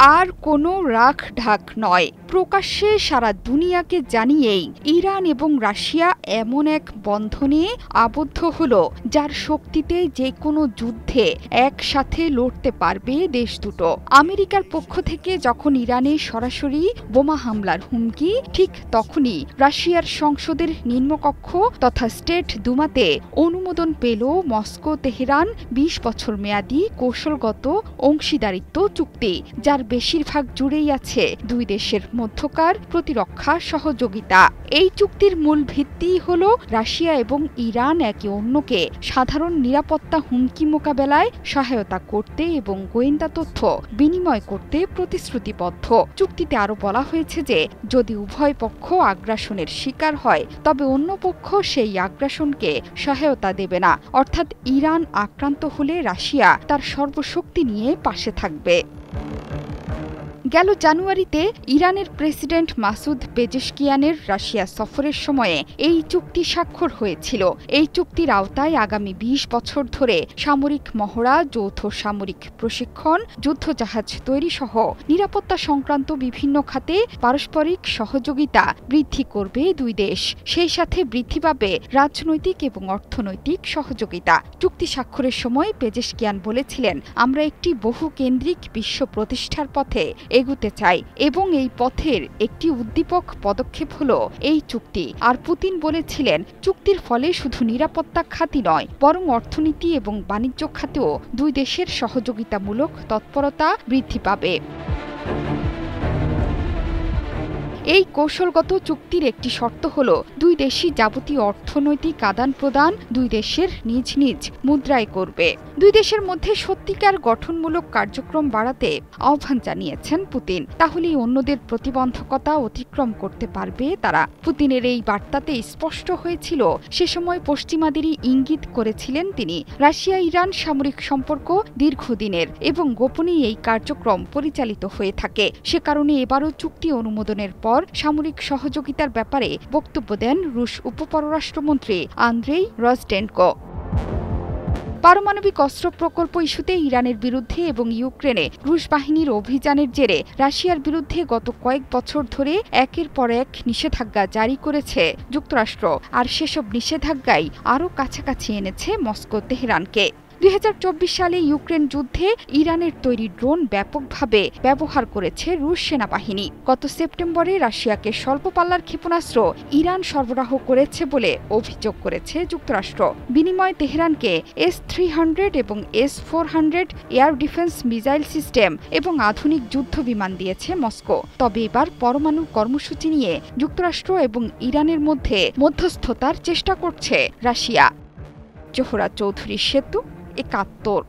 আর কোনো রাখ ঢাক নয়, প্রকাশ্যে সারা দুনিয়াকে জানিয়েই ইরান এবং রাশিয়া এমন এক বন্ধনে আবদ্ধ হলো যার শক্তিতে যে কোনো যুদ্ধে একসাথে লড়তে পারবে দেশ দুটো। আমেরিকার পক্ষ থেকে যখন ইরানে সরাসরি বোমা হামলার হুমকি, ঠিক তখনই রাশিয়ার সংসদের নিম্নকক্ষ তথা স্টেট দুমাতে অনুমোদন পেল মস্কো তেহরান ২০ বছর মেয়াদী কৌশলগত অংশীদারিত্ব চুক্তি, যার বেশিরভাগ জুড়েই আছে দুই দেশের মধ্যকার প্রতিরক্ষা সহযোগিতা। এই চুক্তির মূল ভিত্তি হল রাশিয়া এবং ইরান একে অন্যকে সাধারণ নিরাপত্তা হুমকি মোকাবেলায় সহায়তা করতে এবং গোয়েন্দা তথ্য বিনিময় করতে প্রতিশ্রুতিবদ্ধ। চুক্তিতে আরও বলা হয়েছে যে যদি উভয় পক্ষ আগ্রাসনের শিকার হয় তবে অন্য পক্ষ সেই আগ্রাসনকে সহায়তা দেবে না, অর্থাৎ ইরান আক্রান্ত হলে রাশিয়া তার সর্বশক্তি নিয়ে পাশে থাকবে। গেল জানুয়ারিতে ইরানের প্রেসিডেন্ট মাসুদ পেজেশকিয়ানের রাশিয়া সফরের সময়ে এই চুক্তি স্বাক্ষর হয়েছিল। এই চুক্তির আওতায় আগামী ২০ বছর ধরে সামরিক মহড়া, যৌথ সামরিক প্রশিক্ষণ, যুদ্ধজাহাজ তৈরি সহ নিরাপত্তা সংক্রান্ত বিভিন্ন খাতে পারস্পরিক সহযোগিতা বৃদ্ধি করবে দুই দেশ। সেই সাথে বৃদ্ধি পাবে রাজনৈতিক এবং অর্থনৈতিক সহযোগিতা। চুক্তি স্বাক্ষরের সময় পেজেশকিয়ান বলেছিলেন, আমরা একটি বহুকেন্দ্রিক বিশ্ব প্রতিষ্ঠার পথে এগুতে চাই এবং এই পথের একটি উদ্দীপক পদক্ষেপ হলো এই চুক্তি। আর পুতিন বলেছিলেন, চুক্তির ফলে শুধু নিরাপত্তা খাতই নয় বরং অর্থনীতি এবং বাণিজ্য খাতেও দুই দেশের সহযোগিতামূলক তৎপরতা বৃদ্ধি পাবে। এই কৌশলগত চুক্তির একটি শর্ত হল দুই দেশই যাবতীয় অর্থনৈতিক আদান প্রদান দুই দেশের নিজ নিজ মুদ্রায় করবে। দুই দেশের মধ্যে সত্যিকার গঠনমূলক কার্যক্রম বাড়াতে আহ্বান জানিয়েছেন পুতিন, তাহলেই অন্যদের প্রতিবন্ধকতা অতিক্রম করতে পারবে তারা। পুতিনের এই বার্তাতে স্পষ্ট হয়েছিল, সে সময় পশ্চিমাদেরই ইঙ্গিত করেছিলেন তিনি। রাশিয়া ইরান সামরিক সম্পর্ক দীর্ঘদিনের এবং গোপনেই এই কার্যক্রম পরিচালিত হয়ে থাকে। সে কারণে এবারও চুক্তি অনুমোদনের পর সামরিক সহযোগিতার ব্যাপারে বক্তব্য দেন রুশ উপপররাষ্ট্রমন্ত্রী আন্দ্রেই রজডেনকো। পারমাণবিক অস্ত্র প্রকল্প ইস্যুতে ইরানের বিরুদ্ধে এবং ইউক্রেনে রুশ বাহিনীর অভিযানের জেরে রাশিয়ার বিরুদ্ধে গত কয়েক বছর ধরে একের পর এক নিষেধাজ্ঞা জারি করেছে যুক্তরাষ্ট্র, আর সেসব নিষেধাজ্ঞাই আরও কাছাকাছি এনেছে মস্কো তেহরানকে। ২০২৪ সালে ইউক্রেন যুদ্ধে ইরানের তৈরি ড্রোন ব্যাপকভাবে ব্যবহার করেছে রুশ সেনাবাহিনী। গত সেপ্টেম্বরে রাশিয়াকে স্বল্প পাল্লার ক্ষেপণাস্ত্র ইরান সরবরাহ করেছে বলে অভিযোগ করেছে যুক্তরাষ্ট্র। বিনিময়ে তেহরানকে S-300 এবং S-400 air defence missile system এবং আধুনিক যুদ্ধ বিমান দিয়েছে মস্কো। তবে এবার পরমাণু কর্মসূচি নিয়ে যুক্তরাষ্ট্র এবং ইরানের মধ্যে মধ্যস্থতার চেষ্টা করছে রাশিয়া। জোহরা চৌধুরী সেতু, ৭১।